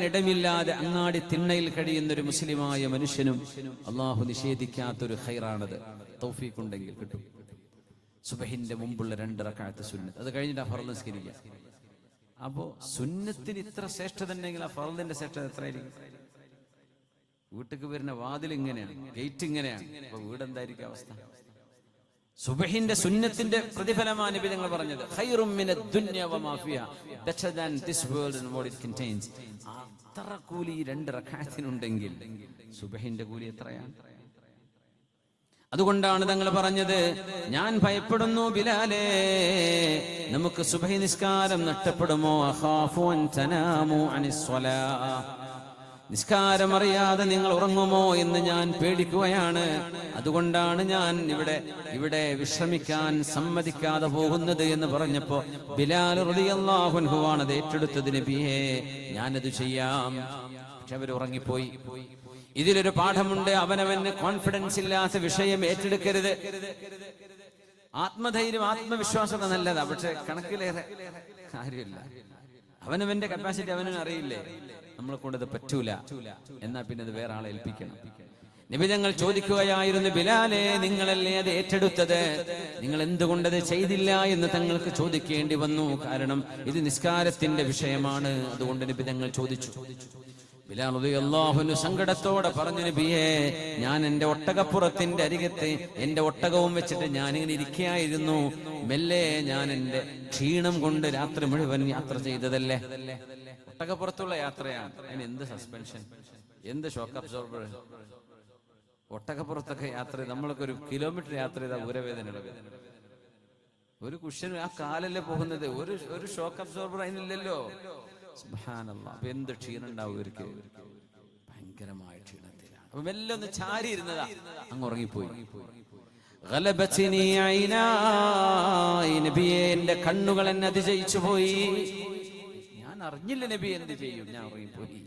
ഇടമില്ലാതെ അങ്ങാടി തിണ്ണയിൽ കഴിയുന്ന ഒരു മുസ്ലിമായ മനുഷ്യനും അള്ളാഹു നിഷേധിക്കാത്തൊരു ഖൈറാണത്. തൗഫീഖ് ഉണ്ടെങ്കിൽ കിട്ടും. സുബഹിന്റെ മുമ്പുള്ള 2 റക്അത്ത് സുന്നത്ത്, അത് കഴിഞ്ഞിട്ട് ആ ഫർള് നിസ്കരിക്കുക. അപ്പോ സുന്നത്തിന് ഇത്ര ശ്രേഷ്ഠത ഉണ്ടെങ്കിൽ ആ ഫർളിന്റെ ശ്രേഷ്ഠത എത്രയായിരിക്കും? വീട്ടിക്ക് വരുന്ന വാതിൽ ഇങ്ങനെയാണ്, ഗേറ്റ് ഇങ്ങനെയാണ്. അപ്പൊ വീടെന്തായിരിക്കും അവസ്ഥ? സുബഹിന്റെ സുന്നത്തിന്റെ പ്രതിഫലമാണ് നബി തങ്ങൾ പറഞ്ഞത്. ഖൈറും മിനദ് ദുനിയ വമാ ഫിഹാ, better than this world and what it contains. അത്ര കൂലി 2 റക്അത്തിനുണ്ടെങ്കിൽ സുബഹിന്റെ കൂലി എത്രയാണ്? അതുകൊണ്ടാണ് തങ്ങൾ പറഞ്ഞത്, ഞാൻ ഭയപ്പെടുന്നു ബിലാലേ, നമുക്ക് സുബഹി നിസ്കാരം നഷ്ടപ്പെടുമോ? അഖാഫു അൻ തനാമു അനിസ് സ്വലാ, നിസ്കാരം അറിയാതെ നിങ്ങൾ ഉറങ്ങുമോ എന്ന് ഞാൻ പേടിക്കുകയാണ്. അതുകൊണ്ടാണ് ഞാൻ ഇവിടെ വിശ്രമിക്കാൻ സമ്മതിക്കാതെ പോകുന്നത് എന്ന് പറഞ്ഞപ്പോ ബിലാൽ റളിയല്ലാഹു അൻഹു ആണ് അത് ഏറ്റെടുത്തത്. നബിയേ, ഞാനത് ചെയ്യാം. പക്ഷെ അവർ ഉറങ്ങിപ്പോയി. ഇതിലൊരു പാഠമുണ്ട്. അവനവന് കോൺഫിഡൻസ് ഇല്ലാത്ത വിഷയം ഏറ്റെടുക്കരുത്. ആത്മധൈര്യം, ആത്മവിശ്വാസത നല്ലതാ, പക്ഷെ കണക്കിലേറെ കാര്യമില്ല. അവനവന്റെ കപ്പാസിറ്റി അവനവന് അറിയില്ലേ, നമ്മളെ കൊണ്ടത് പറ്റൂല, എന്നാ പിന്നെ അത് വേറെ ആളെ ഏൽപ്പിക്കണം. നബി തങ്ങൾ ചോദിക്കുകയായിരുന്നു, ബിലാലെ, നിങ്ങളല്ലേ അത് ഏറ്റെടുത്തത്, നിങ്ങൾ എന്തുകൊണ്ടത് ചെയ്തില്ല എന്ന് തങ്ങൾക്ക് ചോദിക്കേണ്ടി വന്നു. കാരണം ഇത് നിസ്കാരത്തിന്റെ വിഷയമാണ്. അതുകൊണ്ട് നബി തങ്ങൾ ചോദിച്ചു. ബിലാൽ റളിയല്ലാഹു അൻഹു സങ്കടത്തോടെ പറഞ്ഞു, നബിയേ, ഞാൻ എന്റെ ഒട്ടകപ്പുറത്തിന്റെ അരികത്ത് എന്റെ ഒട്ടകവും വെച്ചിട്ട് ഞാനിങ്ങനെ ഇരിക്കുകയായിരുന്നു. മെല്ലെ ഞാൻ എന്റെ ക്ഷീണം കൊണ്ട് രാത്രി മുഴുവൻ യാത്ര ചെയ്തതല്ലേ. ഒട്ടകപ്പുറത്തുള്ള യാത്രയാണ്, അതിന് എന്ത് സസ്പെൻഷൻ, എന്ത് ഷോക്ക് അബ്സോർബർ. ഒട്ടകപ്പുറത്തൊക്കെ യാത്ര, നമ്മളൊക്കെ 1 കിലോമീറ്റർ യാത്ര ചെയ്താൽ ഊരവേദന, ഒരു കുഷ്യൻ ആ കാലല്ലേ പോകുന്നത്, ഒരു ഷോക്ക് അബ്സോർബർ അതിനില്ലല്ലോ. സുബ്ഹാനല്ലാഹ്. അപ്പൊ എന്ത് ക്ഷീണം ഉണ്ടാവും ഇവർക്ക്, ഭയങ്കരമായ ക്ഷീണത്തിലാണ്. അപ്പൊ മെല്ലെ ഒന്ന് ചാരി ഇരുന്നതാ, അങ്ങ് ഉറങ്ങിപ്പോയി. ഗലബത്നി ഐനായി, നബിയേ, എന്റെ കണ്ണുകൾ എന്നെ അതിജയിച്ചു പോയി. ഞാൻ അറിഞ്ഞില്ല നബി, എന്ത് ചെയ്യും, ഞാൻ ഉറങ്ങിപ്പോയി.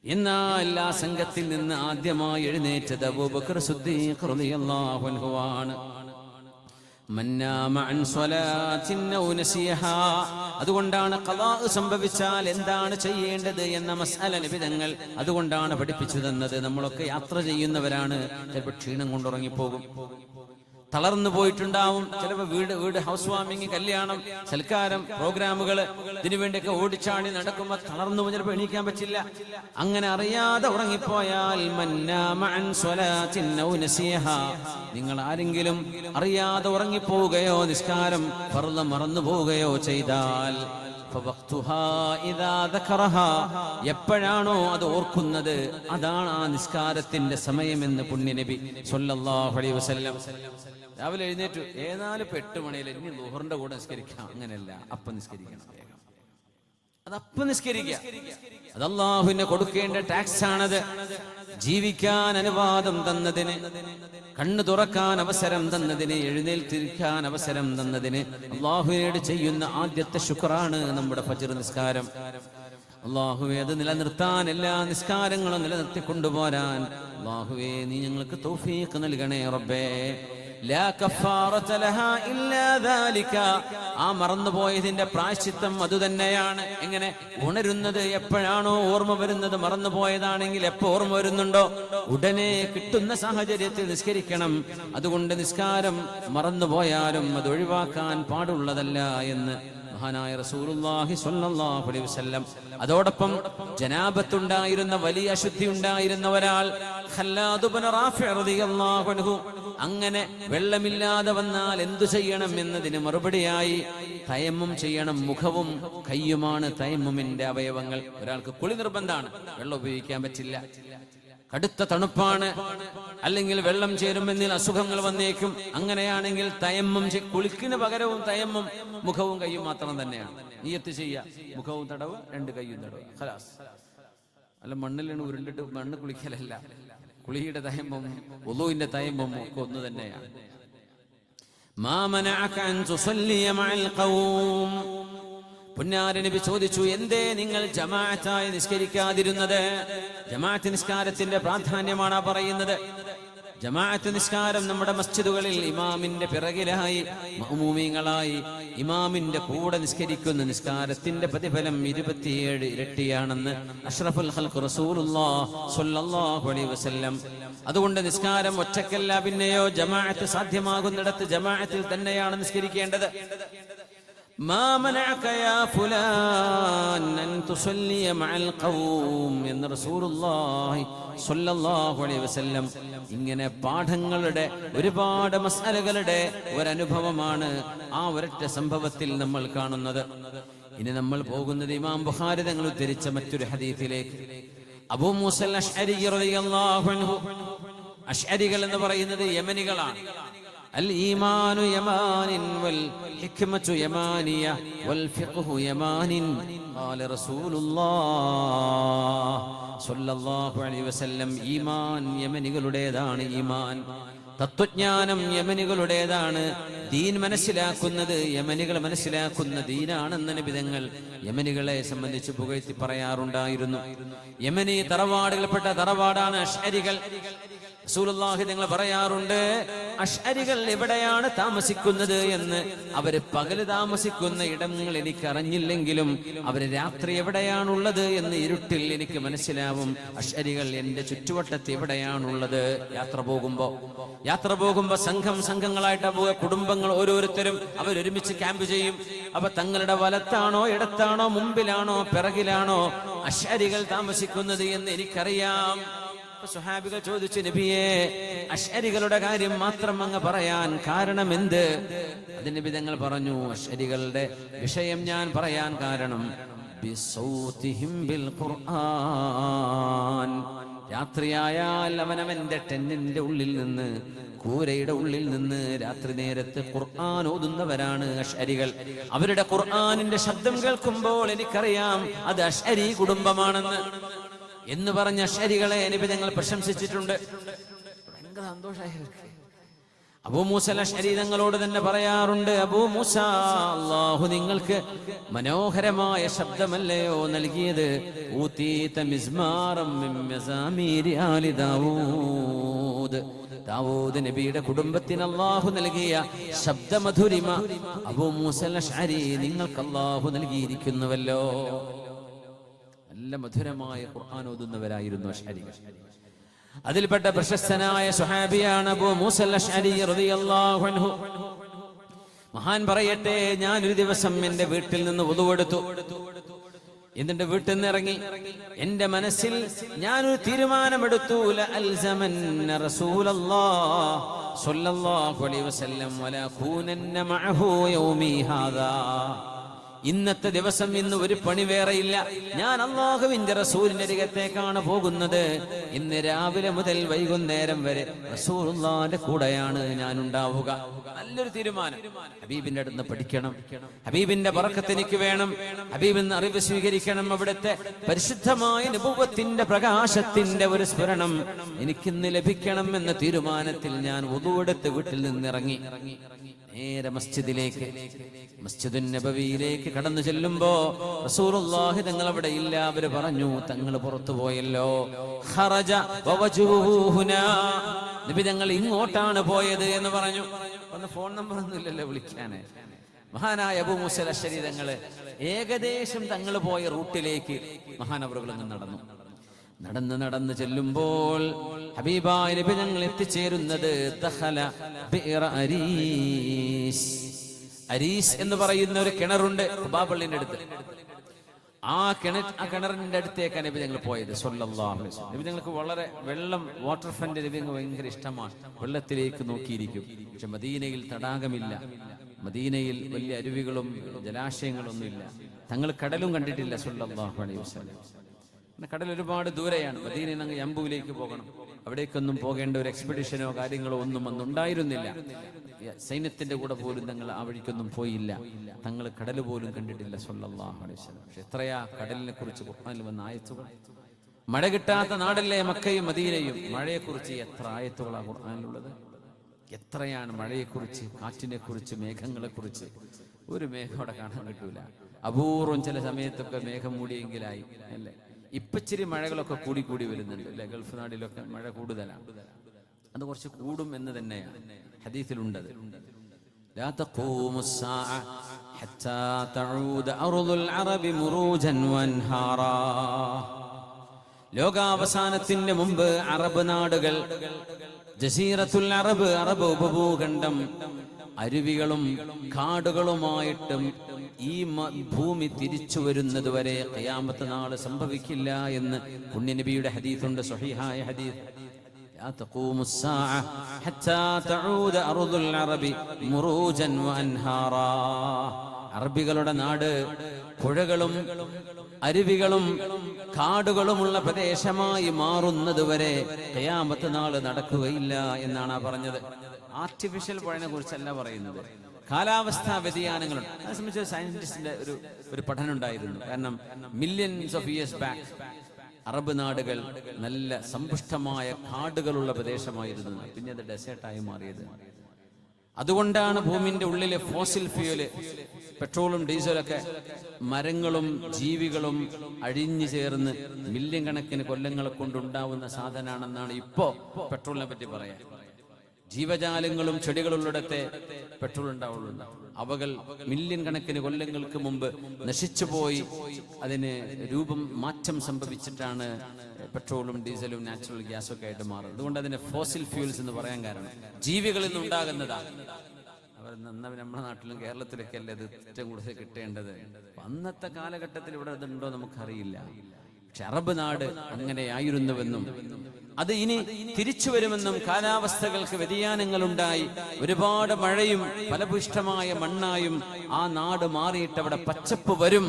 എന്നാൽ ആ സംഘത്തിൽ നിന്ന് ആദ്യമായി എഴുന്നേറ്റത് അബൂബക്കർ സിദ്ദീഖ് റളിയല്ലാഹു അൻഹു ആണ്. അതുകൊണ്ടാണ് ഖളാ സംഭവിച്ചാൽ എന്താണ് ചെയ്യേണ്ടത് എന്ന മസ്അല നബി തങ്ങൾ അതുകൊണ്ടാണ് പഠിപ്പിച്ചു തന്നത്. നമ്മളൊക്കെ യാത്ര ചെയ്യുന്നവരാണ്, ചിലപ്പോൾ ക്ഷീണം കൊണ്ടുറങ്ങിപ്പോകും, തളർന്നു പോയിട്ടുണ്ടാവും. ചിലപ്പോൾ വീട് ഹൗസ് വാമിങ്, കല്യാണം, സൽക്കാരം, പ്രോഗ്രാമുകൾ, ഇതിനുവേണ്ടിയൊക്കെ ഓടിച്ചാടി നടക്കുമ്പോൾ തളർന്നു ചിലപ്പോൾ എണീക്കാൻ പറ്റില്ല. അങ്ങനെ അറിയാതെ ഉറങ്ങിപ്പോയാൽ, നിങ്ങൾ ആരെങ്കിലും അറിയാതെ ഉറങ്ങിപ്പോവുകയോ നിസ്കാരം ഫർള് മറന്നു പോവുകയോ ചെയ്താൽ, എപ്പോഴാണോ അത് ഓർക്കുന്നത് അതാണ് ആ നിസ്കാരത്തിന്റെ സമയമെന്ന് പുണ്യനബി സ്വല്ലല്ലാഹു അലൈഹി വസല്ലം. രാവിലെ എഴുന്നേറ്റു, ഏതായാലും 8 മണിയിൽ ഇനി ളുഹറിന്റെ കൂടെ നിസ്കരിക്കാം, അങ്ങനെയല്ല, അപ്പം നിസ്കരിക്കണം, അതപ്പം നിസ്കരിക്കുക. അത് അല്ലാഹുവിന് കൊടുക്കേണ്ട ടാക്സ് ആണത്. ജീവിക്കാൻ അനുവാദം തന്നതിന്, കണ്ണു തുറക്കാൻ അവസരം തന്നതിന്, എഴുന്നേൽത്തിരിക്കാൻ അവസരം തന്നതിന് അല്ലാഹുവിനോട് ചെയ്യുന്ന ആദ്യത്തെ ശുക്റാണ് നമ്മുടെ ഫജ്ർ നിസ്കാരം. അല്ലാഹുവേ, അത് നിലനിർത്താൻ, എല്ലാ നിസ്കാരങ്ങളും നിലനിർത്തി കൊണ്ടുപോരാൻ അല്ലാഹുവേ നീ ഞങ്ങൾക്ക് തൗഫീഖ് നൽകണേ റബ്ബേ. ലാ കഫാറത ലഹാ ഇല്ലാ ദാലിക, ആ മറന്നുപോയതിന്റെ പ്രായശ്ചിത്തം അതുതന്നെയാണ്. എങ്ങനെ ഉണരുന്നത് എപ്പോഴാണോ ഓർമ്മ വരുന്നത്, മറന്നുപോയതാണെങ്കിൽ എപ്പോ ഓർമ്മ വരുന്നുണ്ടോ ഉടനെ കിട്ടുന്ന സാഹചര്യത്തിൽ നിസ്കരിക്കണം. അതുകൊണ്ട് നിസ്കാരം മറന്നുപോയാലും അത് ഒഴിവാക്കാൻ പാടുള്ളതല്ല എന്ന് മഹാനായ റസൂലുള്ളാഹി സ്വല്ലല്ലാഹു അലൈഹി വസല്ലം. അതോടൊപ്പം ജനാബത്തുണ്ടായിരുന്ന, വലിയ അശുദ്ധി ഉണ്ടായിരുന്ന ഒരാൾ, ഖല്ലാദ് ഇബ്നു റാഫിഅ റളിയല്ലാഹു അൻഹു, അങ്ങനെ വെള്ളമില്ലാതെ വന്നാൽ എന്തു ചെയ്യണം എന്നതിന് മറുപടിയായി തയമ്മും ചെയ്യണം. മുഖവും കയ്യുമാണ് തയമ്മുമിന്റെ അവയവങ്ങൾ. ഒരാൾക്ക് കുളി നിർബന്ധമാണ്, വെള്ളം ഉപയോഗിക്കാൻ പറ്റില്ല, കടുത്ത തണുപ്പാണ്, അല്ലെങ്കിൽ വെള്ളം ചേരുമെന്നിൽ അസുഖങ്ങൾ വന്നേക്കും. അങ്ങനെയാണെങ്കിൽ തയമ്മും, കുളിക്കിന് പകരവും തയമ്മും മുഖവും കയ്യും മാത്രം തന്നെയാണ്. നിയ്യത്ത് ചെയ്യുക, മുഖവും തടവ്, 2 കയ്യും തടവ്, ഖലാസ്. അല്ല മണ്ണിലാണ് ഉരുണ്ടിട്ട് മണ്ണ് കുളിക്കലല്ല. കുളിയുടെ തയമ്മും വുളൂഇന്റെ തയമ്മും ഒക്കെ ഒന്ന് തന്നെയാണ്. മാ മനഅക അൻ തുസല്ലിയ മഅൽ ഖൗം, പുന്നാര നബി ചോദിച്ചു, എന്തേ നിങ്ങൾ ജമാഅത്തായി നിസ്കരിക്കാതിരുന്നത്? ജമാഅത്ത് നിസ്കാരത്തിന്റെ പ്രാധാന്യമാണ് പറയുന്നത്. ജമാഅത്ത് നിസ്കാരം നമ്മുടെ മസ്ജിദുകളിൽ ഇമാമിന്റെ പിറകിലായി മഅ്മൂമീങ്ങളായി ഇമാമിന്റെ കൂടെ നിസ്കരിക്കുന്ന നിസ്കാരത്തിന്റെ പ്രതിഫലം 27 ഇരട്ടിയാണെന്ന് അഷ്റഫുൽ ഖൽഖ് റസൂലുള്ളാഹി സ്വല്ലല്ലാഹു അലൈഹി വസല്ലം. അതുകൊണ്ട് നിസ്കാരം ഒറ്റക്കല്ല, പിന്നെയോ ജമാഅത്ത് സാധ്യമാകുന്നിടത്ത് ജമാഅത്തിൽ തന്നെയാണ് നിസ്കരിക്കേണ്ടത്. മാ മനഅക യാ ഫുലാൻ അൻ തുസല്ലിയ മഅൽ ഖൗം എന്ന് റസൂലുള്ളാഹി സ്വല്ലല്ലാഹു അലൈഹി വസല്ലം. ഇങ്ങനെ പാഠങ്ങളുടെ ഒരുപാട് മസ്അലകളുടെ ഒരനുഭവമാണ് ആ ഒരൊറ്റ സംഭവത്തിൽ നമ്മൾ കാണുന്നത്. ഇനി നമ്മൾ പോകുന്നത് ഇമാം ബുഖാരി തങ്ങൾ ഉദ്ധരിച്ച മറ്റൊരു ഹദീസിലേക്ക്. അബൂ മൂസൽ അശ്അരി റളിയല്ലാഹു അൻഹു. അശ്അരികൾ എന്ന് പറയുന്നത് യമനികളാണ്. അൽ ഈമാനു യമാനിൻ വൽ ഹിക്മതു യമാനിയ വൽ ഫിഖ്ഹു യമാനിൻ ഖാല റസൂലുള്ളാഹി സ്വല്ലല്ലാഹു അലൈഹി വസല്ലം. ഈമാൻ യമനികളുടേതാണ്. ഈമാൻ തത്വജ്ഞാനം യമനികളുടേതാണ്. ദീൻ മനസ്സിലാക്കുന്നത് യമനികൾ മനസ്സിലാക്കുന്ന ദീനാണെന്ന് നബി തങ്ങൾ യമനികളെ സംബന്ധിച്ച് പുകഴ്ത്തി പറയാറുണ്ടായിരുന്നു. യമനി തറവാടുകൾപ്പെട്ട തറവാടാണ് അശ്അരികൾ. റസൂലുള്ളാഹി തങ്ങൾ പറയാറുണ്ട്, അശ്അരികൾ എവിടെയാണ് താമസിക്കുന്നത് എന്ന്. അവര് പകല് താമസിക്കുന്ന ഇടങ്ങൾ എനിക്ക് അറിഞ്ഞില്ലെങ്കിലും അവര് രാത്രി എവിടെയാണുള്ളത് എന്ന് ഇരുട്ടിൽ എനിക്ക് മനസ്സിലാവും. അശ്അരികൾ എന്റെ ചുറ്റുവട്ടത്ത് എവിടെയാണുള്ളത്. യാത്ര പോകുമ്പോ സംഘങ്ങളായിട്ട് പോവുക. കുടുംബങ്ങൾ ഓരോരുത്തരും അവരൊരുമിച്ച് ക്യാമ്പ് ചെയ്യും. അപ്പൊ തങ്ങളുടെ വലത്താണോ ഇടത്താണോ മുമ്പിലാണോ പിറകിലാണോ അശ്അരികൾ താമസിക്കുന്നത് എന്ന് എനിക്കറിയാം. സ്വഹാബികൾ ചോദിച്ചു, നബിയേ, അശ്അരികളുടെ കാര്യം മാത്രം അങ്ങ് പറയാൻ കാരണം എന്ത്? അതിന് നബി തങ്ങൾ പറഞ്ഞു, അശ്അരികളുടെ വിഷയം ഞാൻ പറയാൻ കാരണം ബിസൗതിഹിം ബിൽ ഖുർആൻ. രാത്രിയായാൽ അവനവന്റെ ടെന്നിന്റെ ഉള്ളിൽ നിന്ന്, കൂരയുടെ ഉള്ളിൽ നിന്ന് രാത്രി നേരത്ത് ഖുർആൻ ഓതുന്നവരാണ് അശ്അരികൾ. അവരുടെ ഖുർആനിന്റെ ശബ്ദം കേൾക്കുമ്പോൾ എനിക്കറിയാം അത് അശ്അരി കുടുംബമാണെന്ന് എന്ന് പറഞ്ഞ അശ്അരികളെ നബി തങ്ങൾ പ്രശംസിച്ചിട്ടുണ്ട്. ഭയങ്കര സന്തോഷമായി. അബൂ മൂസ അശ്അരി തങ്ങളോട് തന്നെ പറയാറുണ്ട്, അബൂ മൂസ, അല്ലാഹു നിങ്ങൾക്ക് മനോഹരമായ ശബ്ദമല്ലയോ നൽകിയത്? ഊതീത മിസ്മാറം മിൻ മസാമീരി ആലി ദാവൂദ്. ദാവൂദ് നബിയുടെ കുടുംബത്തിന് അല്ലാഹു നൽകിയ ശബ്ദമധുരിമ അബൂ മൂസ അശ്അരി നിങ്ങൾക്ക് അല്ലാഹു നൽകിയിരിക്കുന്നുവല്ലോ. നല്ല മധുരമായ ഖുർആൻ ഓതുന്നവരായിരുന്നു അശ്അരികൾ. അതിൽപ്പെട്ട പ്രശസ്തനായ സ്വഹാബിയാണ് അബൂ മൂസ അശ്അരി റളിയല്ലാഹു അൻഹു. മഹാൻ പറയട്ടെ, ഞാൻ ഒരു ദിവസം എന്റെ വീട്ടിൽ നിന്ന് വുദുവെടുത്തു. എന്നിട്ട് വീട്ടിൽ നിന്ന് ഇറങ്ങി. എന്റെ മനസ്സിൽ ഞാനൊരു തീരുമാനമെടുത്തു, ലഅൽസമന്ന റസൂലല്ലാഹി സ്വല്ലല്ലാഹു അലൈഹി വസല്ലം വലാ കൂനന്ന മഅഹു യൗമി ഹാദാ. ഇന്നത്തെ ദിവസം ഇന്ന് ഒരു പണി വേറെയില്ല. ഞാൻ അല്ലാഹുവിന്റെ റസൂലിന്റെ അരികത്തേക്കാണ് പോകുന്നത്. ഇന്ന് രാവിലെ മുതൽ വൈകുന്നേരം വരെ റസൂലുള്ളാഹിന്റെ കൂടെയാണ് ഞാൻ ഉണ്ടാവുക. നല്ലൊരു തീരുമാനം. ഹബീബിന്റെ അടുത്ത് പഠിക്കണം, ഹബീബിന്റെ ബറക്കത്ത് എനിക്ക് വേണം, ഹബീബിന്ന് അറിവ് സ്വീകരിക്കണം, അവിടുത്തെ പരിശുദ്ധമായ നബുവത്തിന്റെ പ്രകാശത്തിന്റെ ഒരു സ്മരണം എനിക്കിന്ന് ലഭിക്കണം എന്ന തീരുമാനത്തിൽ ഞാൻ വുദുവെടുത്ത് വീട്ടിൽ നിന്നിറങ്ങി. നേരെ മസ്ജിദിലേക്ക്, മസ്ജിദുൻ നബവിയിലേക്ക് കടന്നു ചെല്ലുമ്പോ റസൂലുള്ളാഹി തങ്ങൾ അവിടെ ഇല്ല. അവര് പറഞ്ഞു, തങ്ങൾ പുറത്തു പോയല്ലോ. ഖറജ വവജുഹു ഹുനാ. നബി തങ്ങൾ ഇങ്ങോട്ടാണ് പോയത് എന്ന് പറഞ്ഞു. ഒന്ന് ഫോൺ നമ്പർ ഒന്നും ഇല്ലല്ലോ വിളിക്കാന്. മഹാനായ അബൂ മൂസ അശ്അരി തങ്ങള് ഏകദേശം തങ്ങൾ പോയ റൂട്ടിലേക്ക് മഹാനവറുകൾ നടന്നു. നടന്ന് ചെല്ലുമ്പോൾ ഹബീബായ നബി തങ്ങൾ എത്തിച്ചേരുന്നത് ദഖല ബിഅറ അരീസ്. അരീസ് എന്ന് പറയുന്ന ഒരു കിണറുണ്ട് ഖുബാബള്ളിന്റെ അടുത്ത്. ആ കിണറിന്റെ അടുത്തേക്കാണ് നബി തങ്ങൾ പോയത് സ്വല്ലല്ലാഹു അലൈഹി വസല്ലം. നബി തങ്ങൾക്ക് വളരെ വെള്ളം, വാട്ടർ ഫ്രണ്ട് നബി തങ്ങൾ ഭയങ്കര ഇഷ്ടമാണ്. വെള്ളത്തിലേക്ക് നോക്കിയിരിക്കും. പക്ഷെ മദീനയിൽ തടാകമില്ല, മദീനയിൽ വലിയ അരുവികളും ജലാശയങ്ങളും ഒന്നുമില്ല. തങ്ങൾ കടലും കണ്ടിട്ടില്ല സ്വല്ലല്ലാഹു അലൈഹി വസല്ലം. കടൽ ഒരുപാട് ദൂരെയാണ്. മദീനയിൽ നിന്ന് യംബൂലേക്ക് പോകണം. അവിടേക്കൊന്നും പോകേണ്ട ഒരു എക്സ്പെഡിഷനോ കാര്യങ്ങളോ ഒന്നും അന്നുണ്ടായിരുന്നില്ല. സൈന്യത്തിന്റെ കൂടെ പോലും തങ്ങൾ ആ വഴിക്കൊന്നും പോയില്ല. തങ്ങൾ കടൽ പോലും കണ്ടിട്ടില്ല സ്വല്ലല്ലാഹു അലൈഹി വസല്ലം. പക്ഷെ എത്രയാ കടലിനെ കുറിച്ച് ഖുർആനിൽ വന്ന ആയത്തുകൾ. മഴ കിട്ടാത്ത നാടല്ലേ മക്കയും മദീനയും. മഴയെക്കുറിച്ച് എത്ര ആയത്തുകളാണ് ഖുർആനിലുള്ളത്. എത്രയാണ് മഴയെക്കുറിച്ച്, കാറ്റിനെ കുറിച്ച്, മേഘങ്ങളെ കുറിച്ച്. ഒരു മേഘം അവിടെ കാണാൻ കിട്ടൂല. അപൂർവം ചില സമയത്തൊക്കെ മേഘം മൂടിയെങ്കിലായി അല്ലേ. ഇപ്പച്ചിരി മഴകളൊക്കെ കൂടി വരുന്നുണ്ട് അല്ലെ. ഗൾഫ് നാടിലൊക്കെ മഴ കൂടുതലാണ്. അത് കുറച്ച് കൂടും എന്ന് തന്നെയാണ് ഹദീസിലുണ്ടത്. ലാ തഖൂമുസ്സാഅ ഹത്താ തഊദ അർദുൽ അറബി മുറൂജൻ വൻഹാറാ. ലോകാവസാനത്തിന് മുമ്പ് അറബ് നാടുകൾ, ജസീറത്തുൽ അറബ്, അറബ് ഉപഭൂഖണ്ഡം അരുവികളും കാടുകളുമായിട്ടും ഈ ഭൂമി തിരിച്ചു വരുന്നത് വരെ ഖിയാമത്ത് നാള് സംഭവിക്കില്ല എന്ന് പുണ്യനബിയുടെ ഹദീസുണ്ട്, സ്വഹീഹായ ഹദീസ്. لا تقوم الساعة حتى تعود أرض العرب مروجا وأنهارا. അറബികളുടെ നാട് പുഴകളും അരുവികളും കാടുകളുമുള്ള പ്രദേശമായി മാറുന്നത് വരെ ഖിയാമത്ത് നാള് നടക്കുകയില്ല എന്നാണ് പറഞ്ഞത്. ആർട്ടിഫിഷ്യൽ പുഴനെ കുറിച്ചല്ല പറയുന്നത്, കാലാവസ്ഥാ വ്യതിയാനങ്ങളുണ്ട്. അത് സംബന്ധിച്ച് സയന്റിസ്റ്റിന്റെ ഒരു പഠനം ഉണ്ടായിരുന്നു. കാരണം millions of years back Arab നാടുകൾ നല്ല സമ്പുഷ്ടമായ കാടുകളുള്ള പ്രദേശമായിരുന്നു, പിന്നെ അത് ഡെസേർട്ടായി മാറിയത്. അതുകൊണ്ടാണ് ഭൂമിന്റെ ഉള്ളിലെ ഫോസിൽ ഫ്യൂല്, പെട്രോളും ഡീസലൊക്കെ മരങ്ങളും ജീവികളും അഴിഞ്ഞു ചേർന്ന് മില്യൺ കണക്കിന് കൊല്ലങ്ങളെ കൊണ്ടുണ്ടാവുന്ന സാധനമാണെന്നാണ് ഇപ്പോ പെട്രോളിനെ പറ്റി പറയാൻ. ജീവജാലങ്ങളും ചെടികളുള്ളിടത്തെ പെട്രോൾ ഉണ്ടാവുള്ളൂ. അവകൾ മില്യൺ കണക്കിന് കൊല്ലങ്ങൾക്ക് മുമ്പ് നശിച്ചുപോയി അതിന് രൂപം മാറ്റം സംഭവിച്ചിട്ടാണ് പെട്രോളും ഡീസലും നാച്ചുറൽ ഗ്യാസും ഒക്കെ ആയിട്ട് മാറുന്നത്. അതുകൊണ്ട് അതിനെ ഫോസിൽ ഫ്യൂൽസ് എന്ന് പറയാൻ കാരണം ജീവികളിൽ നിന്നുണ്ടാകുന്നതാണ്. അവർ നമ്മുടെ നാട്ടിലും കേരളത്തിലൊക്കെ അല്ലേ അത് ഏറ്റവും കൂടുതൽ കിട്ടേണ്ടത്. അന്നത്തെ കാലഘട്ടത്തിൽ ഇവിടെ അതുണ്ടോ നമുക്കറിയില്ല. പക്ഷെ അറബ് നാട് അങ്ങനെയായിരുന്നുവെന്നും അത് ഇനി തിരിച്ചു വരുമെന്നും കാലാവസ്ഥകൾക്ക് വ്യതിയാനങ്ങൾ ഉണ്ടായി ഒരുപാട് മഴയും ഫലഭൂയിഷ്ഠമായ മണ്ണായും ആ നാട് മാറിയിട്ട് അവിടെ പച്ചപ്പ് വരും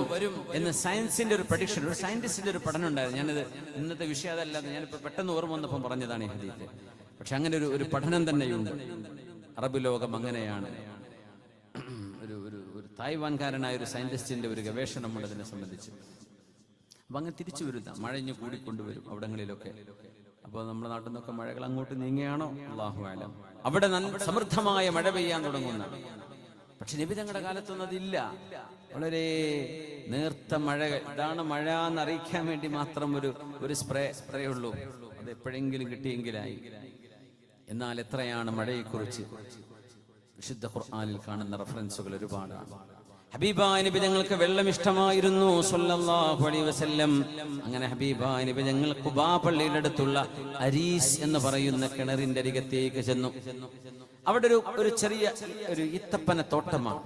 എന്ന് സയൻസിന്റെ ഒരു പ്രഡിക്ഷൻ, ഒരു സയന്റിസ്റ്റിന്റെ ഒരു പഠനം ഉണ്ടായിരുന്നു. ഞാനിത് ഇന്നത്തെ വിഷയം അതല്ലാതെ ഞാനിപ്പോ പെട്ടെന്ന് ഓർമ്മ വന്നപ്പം പറഞ്ഞതാണ് ഈ ഹദീസ്. പക്ഷെ അങ്ങനെ ഒരു പഠനം തന്നെയുണ്ട്. അറബ് ലോകം അങ്ങനെയാണ്. ഒരു തായ്വാൻകാരനായ ഒരു സയന്റിസ്റ്റിന്റെ ഒരു ഗവേഷണമുണ്ട് അതിനെ സംബന്ധിച്ച്. അപ്പൊ അങ്ങനെ തിരിച്ചു വരുന്ന മഴഞ്ഞു കൂടിക്കൊണ്ടുവരും അവിടങ്ങളിലൊക്കെ. അപ്പോൾ നമ്മുടെ നാട്ടിൽ നിന്നൊക്കെ മഴകൾ അങ്ങോട്ട് നീങ്ങിയാണോ അല്ലാഹു അലം. അവിടെ സമൃദ്ധമായ മഴ പെയ്യാൻ തുടങ്ങുന്ന. പക്ഷെ നബി തങ്ങളുടെ കാലത്തൊന്നും അതില്ല. വളരെ നേർത്ത മഴകൾ. ഇതാണ് മഴ എന്നറിയിക്കാൻ വേണ്ടി മാത്രം ഒരു സ്പ്രേ ഉള്ളൂ. അത് എപ്പോഴെങ്കിലും കിട്ടിയെങ്കിലായി. എന്നാൽ എത്രയാണ് മഴയെക്കുറിച്ച് വിശുദ്ധ ഖുർആനിൽ കാണുന്ന റെഫറൻസുകൾ ഒരുപാടാണ്. ഹബീബായ നബി തങ്ങൾക്ക് വെള്ളം ഇഷ്ടമായിരുന്നു സ്വല്ലല്ലാഹു അലൈഹി വസല്ലം. അങ്ങനെ ഹബീബായ നബി തങ്ങൾ ഖുബാ പള്ളിയുടെ അടുത്തുള്ള അരീസ് എന്ന് പറയുന്ന കിണറിന്റെ അരികത്തേക്ക് ചെന്നു. അവിടെ ഒരു ചെറിയ ഒരു ഈത്തപ്പന തോട്ടമാണ്.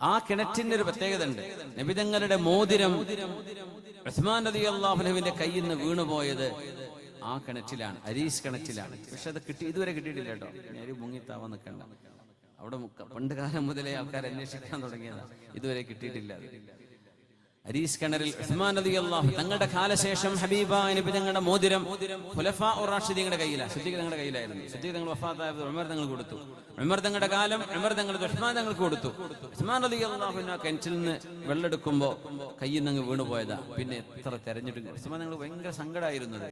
ആ കിണറ്റിന്റെ ഒരു പ്രത്യേകത ഉണ്ട്. നബി തങ്ങളുടെ മോതിരം ഉസ്മാൻ റളിയല്ലാഹു അൻഹുവിന്റെ കയ്യിൽ നിന്ന് വീണുപോയത് ആ കിണറ്റിലാണ്, അരീസ് കിണറ്റിലാണ്. പക്ഷെ അത് ഇതുവരെ കിട്ടിയിട്ടില്ല കേട്ടോ. നേരെ മുങ്ങിത്താവാൻ നിൽക്കണ്ട. അവിടെ പണ്ട് കാലം മുതലേ ആൾക്കാർ അന്വേഷിക്കാൻ തുടങ്ങിയതാണ്. ഇതുവരെ കിട്ടിയിട്ടില്ല. അരീസ് കിണറിൽ ഉസ്മാൻ റളിയല്ലാഹു തങ്ങളുടെ കാലശേഷം ഹബീബായ നബി തങ്ങളുടെ മോതിരം ഖുലഫാ റാഷിദീങ്ങളുടെ കയ്യിലാണ്. സിദ്ദീഖ് തങ്ങളുടെ കയ്യിലായിരുന്നു. സിദ്ദീഖ് തങ്ങൾ വഫാത്തായത് ഉമർ തങ്ങൾ കൊടുത്തു. ഉമർ തങ്ങളുടെ കാലം ഉമർ തങ്ങൾ ഉസ്മാൻ തങ്ങൾക്ക് കൊടുത്തു. ഉസ്മാൻ റളിയല്ലാഹു അൻഹു കിണറ്റിൽ നിന്ന് വെള്ളമെടുക്കുമ്പോൾ കയ്യിൽ നിന്ന് വീണുപോയതാ. പിന്നെ എത്ര തെരഞ്ഞിട്ട് ഉസ്മാൻ തങ്ങൾ ഭയങ്കര സങ്കടമായിരുന്നത്.